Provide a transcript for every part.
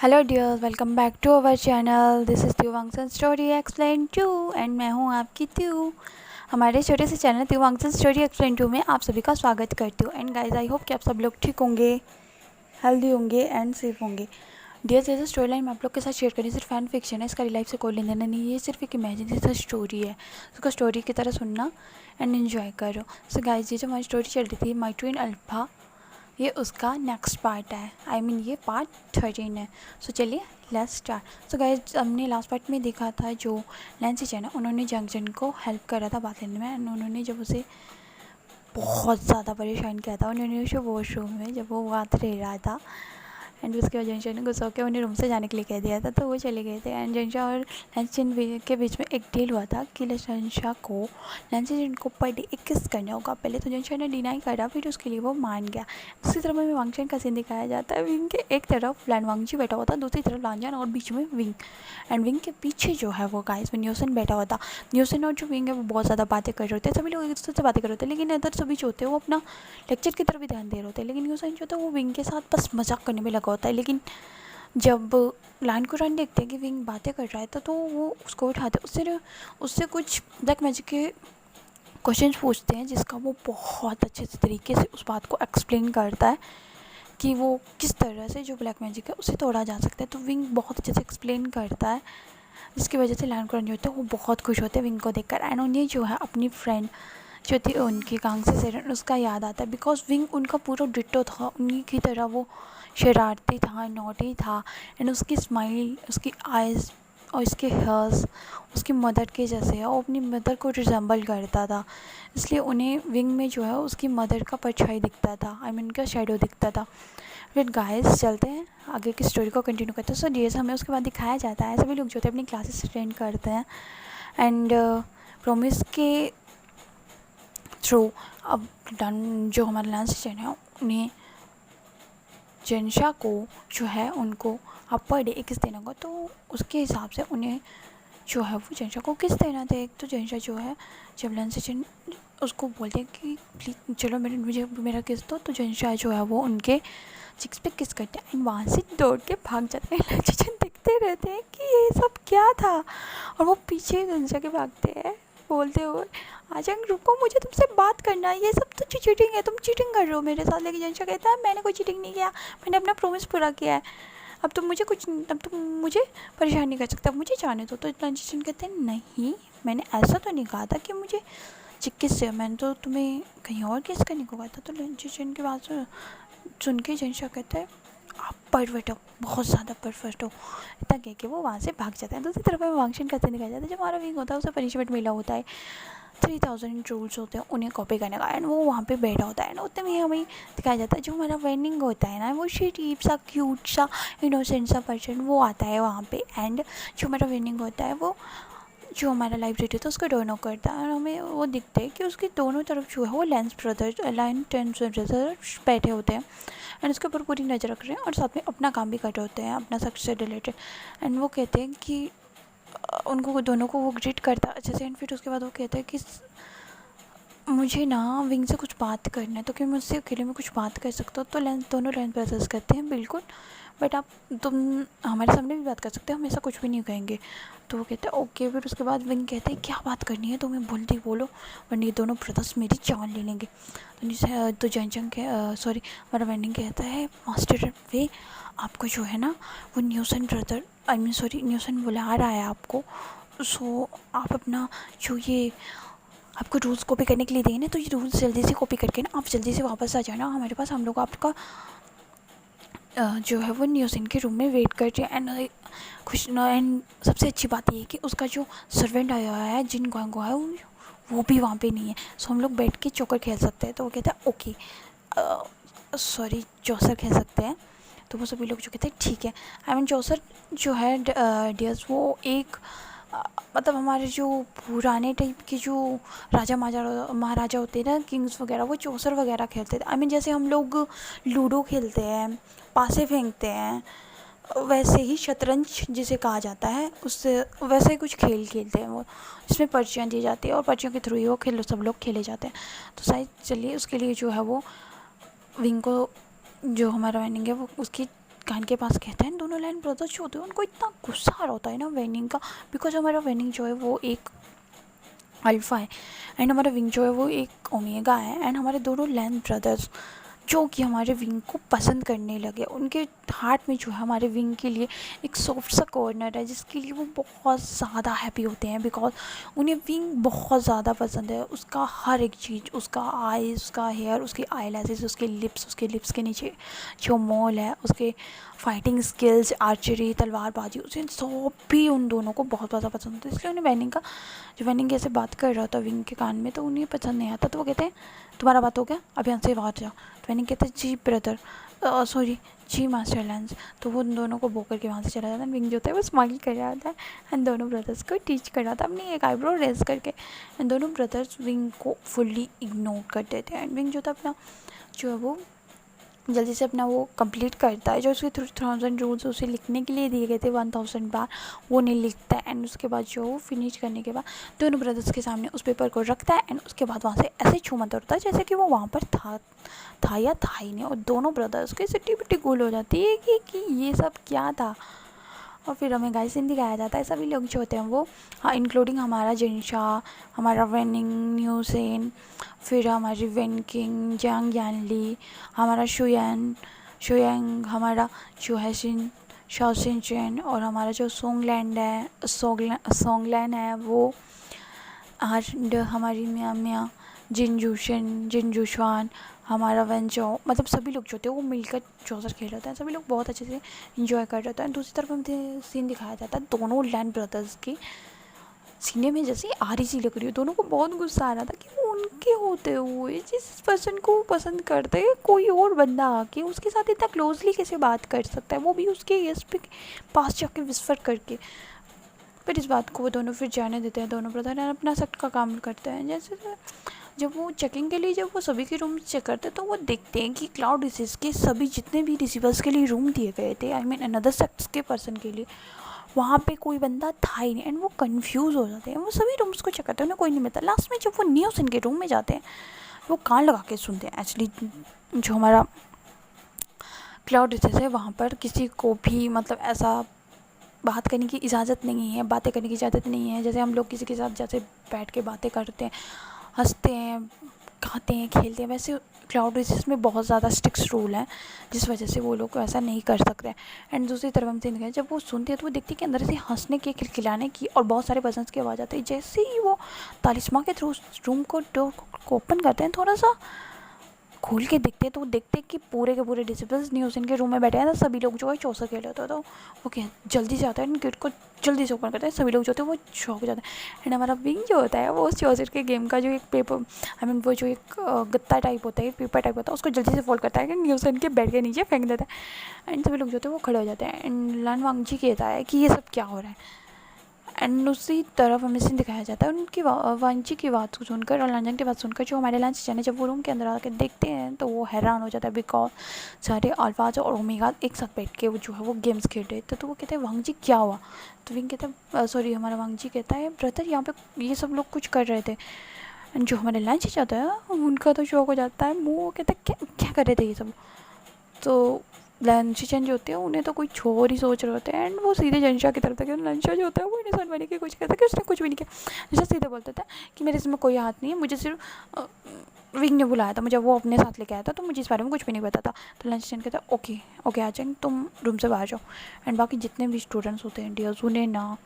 Hello dears, welcome back to our channel. This is त्युवांगसन story explain to and मैं हूँ आपकी त्यू। हमारे छोटे से चैनल त्युवांगसन स्टोरी एक्सप्लेन टू में आप सभी का स्वागत करती हूँ। एंड गाइस, आई होप कि आप सब लोग ठीक होंगे, हेल्दी होंगे एंड सेफ होंगे। डियर्स, ये जो स्टोरी लाइन मैं आप लोग के साथ शेयर करी सिर्फ फैन फिक्शन है, इसका रियल लाइफ से कोई लेना देना नहीं है। ये सिर्फ एक इमेजिनेशन स्टोरी है, उसको स्टोरी की तरह सुनना एंड एन्जॉय करो। सो गाइस, ये जो हमारी स्टोरी चल रही थी माई ट्विन अल्फा, ये उसका नेक्स्ट पार्ट है। ये पार्ट 13 है। सो चलिए लेट्स स्टार्ट। सो गाइस, हमने लास्ट पार्ट में देखा था जो नैन्सी चैन है, उन्होंने जंक्शन को हेल्प करा था बात लेने में। एंड उन्होंने जब उसे बहुत ज़्यादा परेशान किया था, उन्होंने उसे वॉशरूम में जब वो बात रह रहा था एंड उसके बाद जंक्शन ने गुस्सा होकर उन्हें रूम से जाने के लिए कह दिया था, तो वो चले गए थे। एंड जंशा और नैन्सी के बीच में एक डील हुआ था कि जंशा को नैन्सी जिन को पर डे 21 करना होगा। पहले तो जंशा ने डिनाई करा, फिर उसके लिए वो मान गया। दूसरी तरफ में वांगचन का सीन दिखाया जाता है। विंग के एक तरफ लैन वांगची बैठा हुआ था, दूसरी तरफ लांजान और बीच में विंग। एंड विंग के पीछे जो है वो गाइस में न्यूसन बैठा हुआ था। न्यूसन और जो विंग है वो बहुत ज़्यादा बातें कर रहे होते हैं, सभी लोग एक दूसरे से बातें कर रहे होते हैं, लेकिन इधर सभी जो होते हैं वो अपना लेक्चर की तरफ भी ध्यान दे रहे होते हैं। लेकिन न्यूसन जो होता है वो विंग के साथ बस मजाक करने में लगा होता है। लेकिन जब लाइन कुरान देखते हैं कि विंग बातें कर रहा है तो वो उसको उठाते, उससे उससे कुछ ब्लैक मैजिक के क्वेश्चंस पूछते हैं, जिसका वो बहुत अच्छे तरीके से उस बात को एक्सप्लेन करता है कि वो किस तरह से जो ब्लैक मैजिक है उसे तोड़ा जा सकता है। तो विंग बहुत अच्छे से एक्सप्लेन करता है, जिसकी वजह से लाइन कुरान जो होते हैं वो बहुत खुश होते हैं विंग को देखकर। एंड उन्हें जो है अपनी फ्रेंड जो थी उनकी कांग से सेरन, उसका याद आता है, बिकॉज विंग उनका पूरा डिट्टो था, उन्हीं की तरह वो शरारती था, नॉटी था। एंड उसकी स्माइल, उसकी आइज़ और उसके हेयर्स उसकी मदर के जैसे है, वो अपनी मदर को रिजेंबल करता था। इसलिए उन्हें विंग में जो है उसकी मदर का परछाई दिखता था, उनका शेडो दिखता था। फिर गाइस चलते हैं आगे की स्टोरी को कंटिन्यू करते हैं। सो डियर्स, हमें उसके बाद दिखाया जाता है सभी लोग जो थे अपनी क्लासेस अटेंड करते हैं एंड प्रोमिस के थ्रू अब जो हमारा लांस चैन है उन्हें जंशा को जो है उनको अब पर डे 21 देना होगा। तो उसके हिसाब से उन्हें जो है वो जंशा को किस देना था। एक तो जंशा जो है जब लांस चैन उसको बोलते हैं कि प्लीज़ चलो मुझे मेरा किस दो, तो जंशा जो है वो उनके चिक्स पे किस करते हैं एंड वहाँ से दौड़ के भाग जाते हैं। लांस चैन देखते रहते हैं कि ये सब क्या था, और वो पीछे जंशा के भागते हैं बोलते हुए, आजंग रुको, मुझे तुमसे बात करना है, ये सब तो चीटिंग है, तुम चीटिंग कर रहे हो मेरे साथ। लेकिन जंशा कहता है मैंने कोई चीटिंग नहीं किया, मैंने अपना प्रॉमिस पूरा किया है, अब तुम मुझे परेशान नहीं कर सकते, अब मुझे जाने दो। तो जंशन कहते हैं नहीं, मैंने ऐसा तो नहीं कहा था कि मुझे किस से, मैंने तो तुम्हें कहीं और किस करने को कहा था। तो जंशन की बात सुन के जंशा कहता है आप परफेक्ट हो, बहुत ज़्यादा परफेक्ट हो, इतना कह के वो वहाँ से भाग जाता है। दूसरी तरफ में वांगशन करते दिखाया जाता है, जब हमारा विंग होता है उसे पनिशमेंट मिला होता है, 3000 रूल्स होते हैं उन्हें कॉपी करने का। एंड वो वहाँ पे बैठा होता है ना, उतने में हमें दिखाया जाता है जो हमारा वेनिंग होता है ना, वो शरीफ सा क्यूट सा इनोसेंट सा पर्सन वो आता है वहाँ पे। एंड जो हमारा वेनिंग होता है वो जो हमारा लाइब्रेरी था उसको डोर नॉक करता है, और हमें वो दिखता है कि उसकी दोनों तरफ जो है वो लाइन टेंस ब्रदर्स बैठे होते हैं एंड उसके ऊपर पूरी नज़र रख रहे हैं और साथ में अपना काम भी कर रहे होते हैं अपना सक्सेस से रिलेटेड। एंड वो कहते हैं कि उनको दोनों को वो ग्रीट करता है अच्छे से। एंड फिर उसके बाद वो कहता है कि मुझे ना विंग से कुछ बात करना है, तो क्या मुझसे अकेले में कुछ बात कर सकते हो। तो दोनों लाइन प्रोसेस करते हैं बिल्कुल, बट तुम हमारे सामने भी बात कर सकते हो, हम ऐसा कुछ भी नहीं कहेंगे। तो वो कहते हैं ओके। फिर उसके बाद विंग कहते हैं क्या बात करनी है तुम्हें, जल्दी बोलो वरना ये दोनों ब्रदर्स मेरी जान ले लेंगे। तो जंजंग के हमारा वेंडिंग कहता है मास्टर वे, आपको जो है ना वो न्यूसन ब्रदर न्यूसन बुला रहा है आपको। सो आप अपना जो ये आपको रूल्स कॉपी करने के लिए दिए ना, तो ये रूल्स जल्दी से कॉपी करके ना आप जल्दी से वापस आ जाना हमारे पास, हम लोग आपका जो है वो न्यूज़ के रूम में वेट कर रहे हैं। एंड खुश एंड सबसे अच्छी बात ये है कि उसका जो सर्वेंट आया हुआ है जिन गोंगो है वो भी वहाँ पे नहीं है। सो हम लोग बैठ के चोकर खेल सकते हैं। तो वो कहता है ओके जोसर खेल सकते हैं। तो वो सभी लोग जो कहते हैं ठीक है। जोसर जो है डियर्स वो एक मतलब हमारे जो पुराने टाइप के जो राजा महाराजा होते हैं ना, किंग्स वगैरह, वो चौसर वगैरह खेलते थे। जैसे हम लोग लूडो खेलते हैं, पासे फेंकते हैं, वैसे ही शतरंज जिसे कहा जाता है उससे वैसे ही कुछ खेल खेलते हैं वो, जिसमें पर्चियाँ दी जाती है और पर्चियों के थ्रू ही वो सब लोग खेले जाते हैं। तो शायद चलिए उसके लिए जो है वो विंग को जो हमारा वाइनिंग है वो उसकी कान के पास कहते हैं। दोनों लाइन ब्रदर्स जो होते हैं उनको इतना गुस्सा आ रहा होता है ना वेनिंग का, बिकॉज हमारा वेनिंग जो है वो एक अल्फ़ा है एंड हमारा विंग जो है वो एक ओमेगा है। एंड हमारे दोनों लैन ब्रदर्स जो कि हमारे विंग को पसंद करने लगे, उनके हार्ट में जो है हमारे विंग के लिए एक सॉफ्ट सा कॉर्नर है जिसके लिए वो बहुत ज़्यादा हैप्पी होते हैं, बिकॉज उन्हें विंग बहुत ज़्यादा पसंद है। उसका हर एक चीज़, उसका आईज, उसका हेयर, उसकी आई लैशेज़, उसके लिप्स के नीचे जो मोल है, उसके फाइटिंग स्किल्स, आर्चरी, तलवारबाजी, उसे सब भी उन दोनों को बहुत ज़्यादा पसंद होता है। इसलिए उन्हें वेनिंग ऐसे बात कर रहा था विंग के कान में, तो उन्हें पसंद नहीं आता। तो वो कहते हैं तुम्हारा बात हो गया, अब यहाँ से बाहर जाओ। तो वेनिंग कहते हैं जी ब्रदर, सॉरी जी मास्टर लैंस। तो वो उन दोनों को बो करके वहाँ से चला जाता है। विंग जो होता है वो स्माइल कर रहा था एंड दोनों ब्रदर्स को टीच कर रहा था अपनी एक आईब्रो रेज करके। एंड दोनों ब्रदर्स विंग को फुल्ली इग्नोर कर देते हैं। एंड विंग जो था अपना जो है वो जल्दी से अपना वो कंप्लीट करता है। जो उसके 3000 रूल्स उसे लिखने के लिए दिए गए थे 1000 बार, वो नहीं लिखता है। एंड उसके बाद जो वो फिनिश करने के बाद दोनों ब्रदर्स के सामने उस पेपर को रखता है एंड उसके बाद वहाँ से ऐसे छूमा तोड़ता है जैसे कि वो वहाँ पर था या था ही नहीं। और दोनों ब्रदर्स की सिट्टी पिट्टी गोल हो जाती है कि ये सब क्या था। और फिर हमें गाइस सीन दिखाया जाता है। सभी लोग जो होते हैं वो, हाँ, इंक्लूडिंग हमारा जिनशा, हमारा वेनिंग न्यूसेन, फिर हमारी वेनकिंग, जांग यानली, हमारा शुयंग, हमारा चुहसिन, शॉसिन चेन, और हमारा जो सोंगलैंड है वो, और हमारी मियाँ जिनजूशान, हमारा वेंचो, मतलब सभी लोग जो थे वो मिलकर चौसर खेल रहे थे। सभी लोग बहुत अच्छे से इंजॉय कर रहे थे। दूसरी तरफ हमें सीन दिखाया जाता है दोनों लैंड ब्रदर्स की सीने में जैसे आरी सी लग रही हो। दोनों को बहुत गुस्सा आ रहा था कि वो उनके होते हुए जिस पर्सन को वो पसंद करते हैं कोई और बंदा आके उसके साथ इतना क्लोजली कैसे बात कर सकता है, वो भी उसके यस पे पास जाके विस्पर करके। पर इस बात को वो दोनों फिर जाने देते हैं। दोनों ब्रदर अपना सेट का काम करते हैं। जैसे जब वो चेकिंग के लिए, जब वो सभी के रूम चेक करते हैं तो वो देखते हैं कि क्लाउड डिसीज के सभी जितने भी रिसीवर्स के लिए रूम दिए गए थे, आई मीन अनदर सेक्स के पर्सन के लिए, वहाँ पे कोई बंदा था ही नहीं। एंड वो कंफ्यूज हो जाते हैं। वो सभी रूम्स को चेक करते हैं, उन्हें कोई नहीं मिलता। लास्ट में जब वो न्यूज़ इनके रूम में जाते हैं, वो कान लगा के सुनते हैं। एक्चुअली जो हमारा क्लाउड डिसीज है वहाँ पर किसी को भी मतलब ऐसा बात करने की इजाज़त नहीं है, बातें करने की इजाज़त नहीं है। जैसे हम लोग किसी के साथ जैसे बैठ के बातें करते हैं, हंसते हैं, खाते हैं, खेलते हैं, वैसे क्लाउड डिसीज में बहुत ज़्यादा स्ट्रिक्ट रूल हैं जिस वजह से वो लोग ऐसा नहीं कर सकते। एंड दूसरी तरफ हम देखते हैं जब वो सुनते हैं तो वो देखते हैं कि अंदर से हंसने की, खिलखिलाने की और बहुत सारे पर्सन्स की आवाज़ आती है। जैसे ही वो तालिस्मा के थ्रू रूम को डोर को ओपन करते हैं, थोड़ा सा खोल के देखते हैं तो वो देखते हैं कि पूरे के पूरे डिसिपल्स न्यूज़ इनके रूम में बैठे हैं। तो सभी लोग जो है चौसा खेल रहे थे। तो वो क्या जल्दी से आता है, गेट को जल्दी से ओपन करते हैं। सभी लोग जो होते हैं वो शॉक हो जाते हैं। एंड हमारा विंग जो होता है वो उस चौसर के गेम का जो एक पेपर, आई मीन वो जो एक गत्ता टाइप होता है, पेपर टाइप होता है, उसको जल्दी से फोल्ड करता है कि न्यूज़ इनके बेड के नीचे फेंक देता है। एंड सभी लोग जो होते हैं वो खड़े हो जाते हैं। एंड लन वांगजी कहता है कि ये सब क्या हो रहा है। एंड उसी तरफ हमें सीन दिखाया जाता है उनकी वांची की बात को सुनकर और लंजन की बात सुनकर। जो हमारे लंच जाने जब वो रूम के अंदर आकर देखते हैं तो वो हैरान हो जाता है, बिकॉज सारे अल्फाज और ओमेगा एक साथ बैठ के वो जो है वो गेम्स खेल रहे थे। तो वो कहते हैं वांगजी क्या हुआ। तो विंग कहता है सॉरी हमारा वांगजी कहता है ब्रदर यहाँ पे ये सब लोग कुछ कर रहे थे। एंड जो हमारे लंच जाता है उनका तो शौक हो जाता है, वो कहता है क्या क्या कर रहे थे ये सब। तो लंचन जो होते हैं उन्हें तो कोई छोर ही सोच रहे होते हैं। एंड वो सीधे जनशा की तरफ था। लंचा जो होता है वो इन्हें बनने की कुछ कहता है कि उसने कुछ भी नहीं किया। जनशा सीधे बोलता था कि मेरे इसमें कोई हाथ नहीं है, मुझे सिर्फ विंग ने बुलाया था, मुझे वो अपने साथ लेके आया था, तो मुझे इस बारे में कुछ भी नहीं पता था। तो लंचन कहता ओके ओके आ जाएंगे, तुम रूम से बाहर जाओ। एंड बाकी जितने भी स्टूडेंट्स होते हैं डियर्स उन्हें ना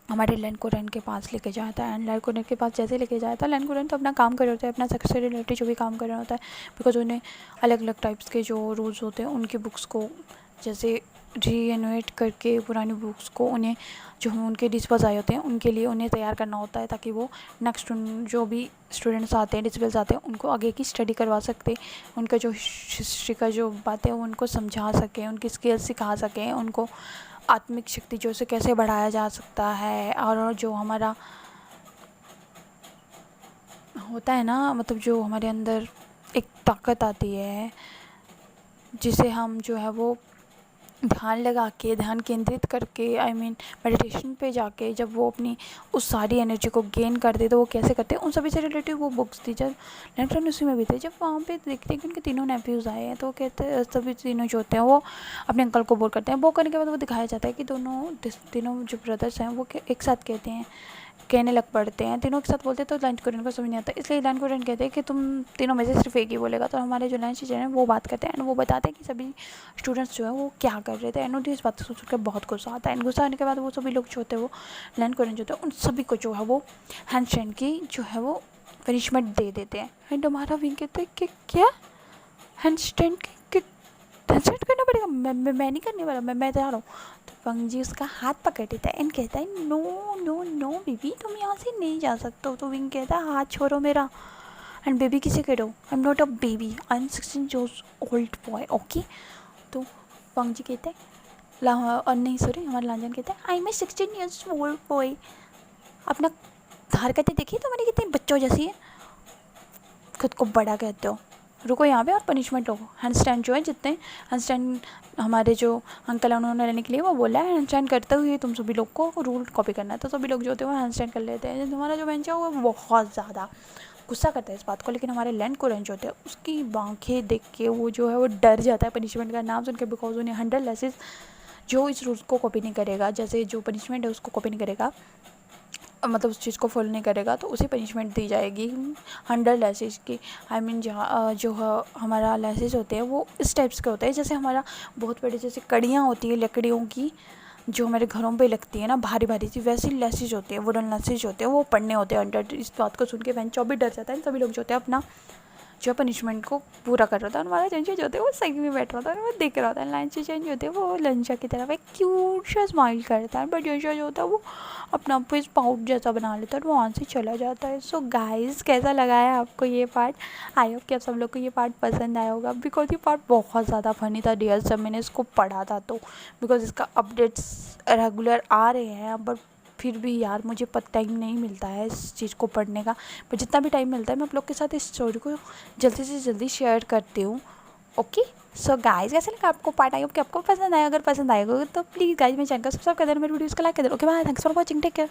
हमारे लैन कोरन के पास लेके जाता है। एंड लैन कोरन के पास जैसे लेके जाता है, लैन कोरन तो अपना काम कर रहे होता है, अपना सेक्स से रिलेटेड जो भी काम कर रहा होता है, बिकॉज उन्हें अलग अलग टाइप्स के जो रूल्स होते हैं उनकी बुक्स को जैसे रीएनोवेट करके पुरानी बुक्स को उन्हें जो उनके डिस्पोज आए होते हैं उनके लिए उन्हें तैयार करना होता है, ताकि वो नेक्स्ट जो भी स्टूडेंट्स आते हैं, डिसिपल्स आते हैं, उनको आगे की स्टडी करवा सकते, उनका जो हिस्ट्री का जो बातें हैं उनको समझा सकें, उनकी स्किल्स सिखा सकें, उनको आत्मिक शक्ति जो उसे कैसे बढ़ाया जा सकता है। और जो हमारा होता है ना, मतलब जो हमारे अंदर एक ताकत आती है जिसे हम जो है वो ध्यान लगा के, ध्यान केंद्रित करके, मेडिटेशन पे जाके जब वो अपनी उस सारी एनर्जी को गेन करते तो वो कैसे करते हैं, उन सभी से रिलेटेड वो बुक्स थी। जब लैंड उसी में भी थे, जब वहाँ पे देखते हैं कि उनके तीनों नेफ्यूज़ आए हैं तो वो कहते हैं, सभी तीनों जो होते हैं वो अपने अंकल को बोल करते हैं। वो करने के बाद वो दिखाया जाता है कि तीनों जो ब्रदर्स हैं वो एक साथ कहते हैं, कहने लग पड़ते हैं, तीनों एक साथ बोलते हैं तो लैंड कुरियन को समझ नहीं आता। इसलिए लैंड कुरियन कहते हैं कि तुम तीनों में से सिर्फ एक ही बोलेगा। तो हमारे जो लैंड टीचर हैं वो बात करते हैं एंड वो बताते हैं कि सभी स्टूडेंट्स जो है वो क्या कर रहे थे। एंड उन्हें इस बात को सुनकर बहुत गुस्सा आता है। एंड गुस्सा आने के बाद वो सभी लोग जो होते हैं वो लैंड कुरियन जो होते हैं उन सभी को जो है वो हैंडस्टैंड की जो है वो पनिशमेंट दे देते हैं। एंड हमारा विंग कहते हैं कि क्या हैंडस्टैंड की हैंडस्टैंड करना पड़ेगा, मैं नहीं करने वाला, मैं जा रहा हूँ। तो पंग जी उसका हाथ पकड़ लेता है एंड कहता है नो नो नो बेबी, तुम यहाँ से नहीं जा सकते हो। तो विंग कहता है हाथ छोड़ो मेरा। एंड बेबी किसे कह रहे हो, I am not a baby, I am 16 years old boy, okay. तो पंग जी कहते हैं और नहीं सॉरी हमारे लांजन कहते हैं I am 16 years old boy. अपना हरकतें देखिए तुम्हारी कितनी बच्चों जैसी है, खुद को बड़ा कहते हो। रुको यहाँ पे और पनिशमेंट लो। हैंडस्टैंड जो है जितने हैंडस्टैंड हमारे जो अंकल हैं उन्होंने लेने के लिए वो बोला है हैंडस्टैंड करते हुए तुम सभी लोग को रूल कॉपी करना है। तो सभी लोग जो होते हैं वो हैंडस्टैंड कर लेते हैं। हमारा जो बेंच है वो बहुत ज़्यादा गुस्सा करता है इस बात को, लेकिन हमारे लैंड कुरियन जो होते हैं उसकी आँखें देख के वो जो है वो डर जाता है पनिशमेंट का नाम सुन के, बिकॉज उन्हें 100 लेसेस जो इस रूल्स को कॉपी नहीं करेगा, जैसे जो पनिशमेंट है उसको कॉपी नहीं करेगा, मतलब उस चीज़ को फॉलो नहीं करेगा तो उसे पनिशमेंट दी जाएगी 100 लेसेस की। जहाँ जो हमारा लेसेस होते हैं वो इस टाइप्स के होते हैं, जैसे हमारा बहुत बड़ी जैसे कड़ियाँ होती है लकड़ियों की जो हमारे घरों पे लगती है ना भारी भारी सी, वैसी लेसेस होती है, वुडन लेसेस होते हैं, वो पढ़ने होते हैं 100। इस बात को सुन के वैन चौबी डर जाता है। सभी लोग जो होते हैं अपना जो पनिशमेंट को पूरा कर रहा था। और हमारा जंशा जो होता है वो साइड में बैठ रहा था और वो देख रहा था। लंचा चेंज होते हैं वो लंचा की तरफ एक क्यूट सा स्माइल करता है, बट जंशा जो होता है वो अपना आप इस पाउट जैसा बना लेता है और वो वहाँ से चला जाता है। सो गाइस कैसा लगा है आपको ये पार्ट? आई होप कि आप सब लोग को ये पार्ट पसंद आया होगा, बिकॉज ये पार्ट बहुत ज़्यादा फनी था डियर। जब मैंने इसको पढ़ा था तो बिकॉज इसका अपडेट्स रेगुलर आ रहे हैं, बट फिर भी यार मुझे टाइम नहीं मिलता है इस चीज़ को पढ़ने का। पर जितना भी टाइम मिलता है मैं आप लोग के साथ इस स्टोरी को जल्दी से जल्दी शेयर करती हूँ। ओके सो गाइज कैसे लगा आपको पार्ट? आई होप कि आपको पसंद आया। अगर पसंद आएगा तो प्लीज़ गाइज मेरे चैनल को सब्सक्राइब कर देना, मेरी वीडियोज़ को लाइक कर देना। Okay bye, thanks for watching, take care.